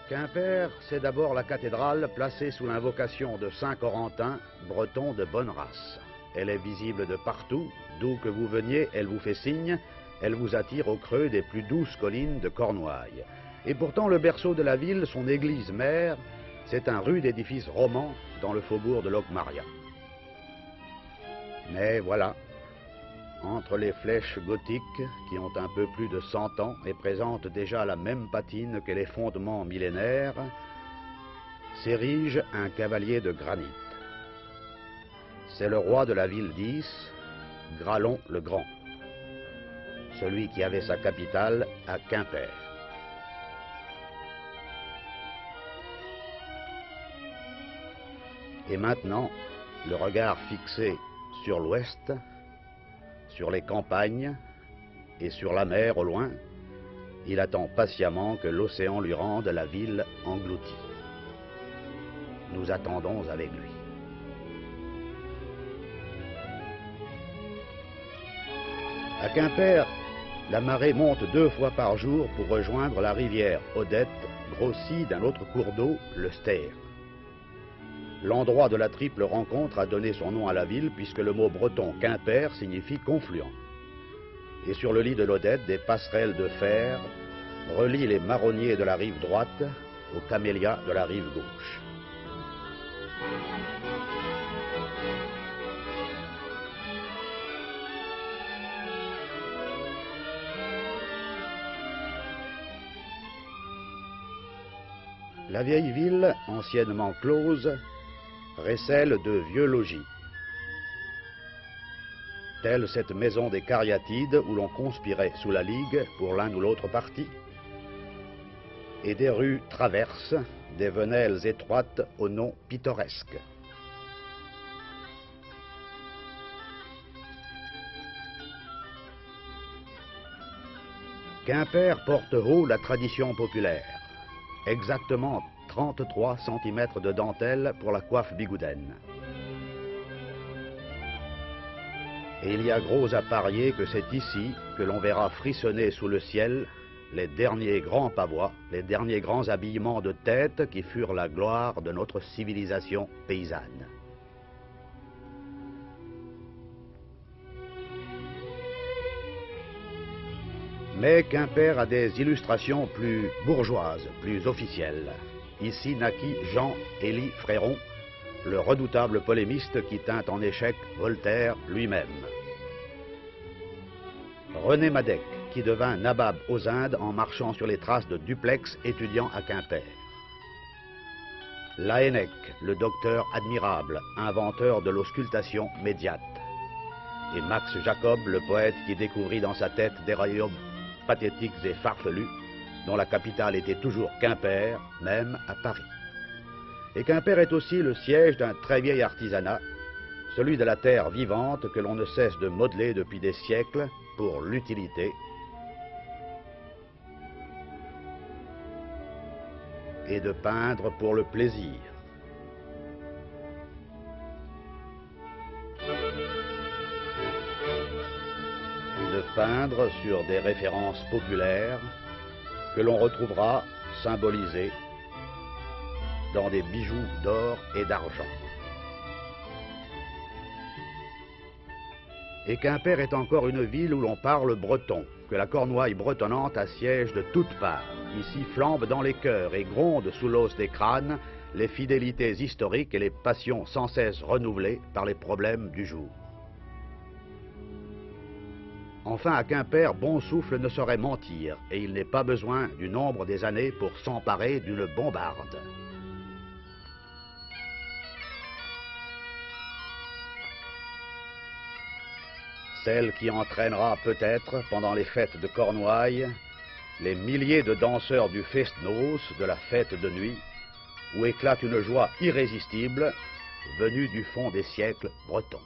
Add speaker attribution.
Speaker 1: Quimper, c'est d'abord la cathédrale placée sous l'invocation de Saint Corentin, breton de bonne race. Elle est visible de partout, d'où que vous veniez, elle vous fait signe, elle vous attire au creux des plus douces collines de Cornouailles. Et pourtant, le berceau de la ville, son église mère, c'est un rude édifice roman dans le faubourg de Locmaria. Mais voilà, entre les flèches gothiques qui ont un peu plus de 100 ans et présentent déjà la même patine que les fondements millénaires, s'érige un cavalier de granit. C'est le roi de la ville d'Is, Gralon le Grand, celui qui avait sa capitale à Quimper. Et maintenant, le regard fixé sur l'ouest, sur les campagnes et sur la mer au loin, il attend patiemment que l'océan lui rende la ville engloutie. Nous attendons avec lui. À Quimper, la marée monte 2 fois par jour pour rejoindre la rivière Odette, grossie d'un autre cours d'eau, le Ster. L'endroit de la triple rencontre a donné son nom à la ville puisque le mot breton Quimper signifie confluent. Et sur le lit de l'Odette, des passerelles de fer relient les marronniers de la rive droite aux camélias de la rive gauche. La vieille ville, anciennement close, récèle de vieux logis. Telle cette maison des Cariatides où l'on conspirait sous la Ligue pour l'un ou l'autre parti, et des rues traverses, des venelles étroites aux noms pittoresques. Quimper porte haut la tradition populaire. Exactement 33 cm de dentelle pour la coiffe bigoudaine. Et il y a gros à parier que c'est ici que l'on verra frissonner sous le ciel les derniers grands pavois, les derniers grands habillements de tête qui furent la gloire de notre civilisation paysanne. Mais Quimper a des illustrations plus bourgeoises, plus officielles. Ici naquit Jean-Élie Fréron, le redoutable polémiste qui tint en échec Voltaire lui-même. René Madec, qui devint nabab aux Indes en marchant sur les traces de Dupleix, étudiant à Quimper. Laennec, le docteur admirable, inventeur de l'auscultation médiate. Et Max Jacob, le poète qui découvrit dans sa tête des royaumes pathétiques et farfelus, dont la capitale était toujours Quimper, même à Paris. Et Quimper est aussi le siège d'un très vieil artisanat, celui de la terre vivante que l'on ne cesse de modeler depuis des siècles pour l'utilité et de peindre pour le plaisir. De peindre sur des références populaires que l'on retrouvera symbolisées dans des bijoux d'or et d'argent. Et Quimper est encore une ville où l'on parle breton, que la Cornouaille bretonnante assiège de toutes parts. Ici flambent dans les cœurs et grondent sous l'os des crânes les fidélités historiques et les passions sans cesse renouvelées par les problèmes du jour. Enfin, à Quimper, bon souffle ne saurait mentir, et il n'est pas besoin du nombre des années pour s'emparer d'une bombarde. Celle qui entraînera peut-être, pendant les fêtes de Cornouailles, les milliers de danseurs du fest-noz, de la fête de nuit, où éclate une joie irrésistible venue du fond des siècles bretons.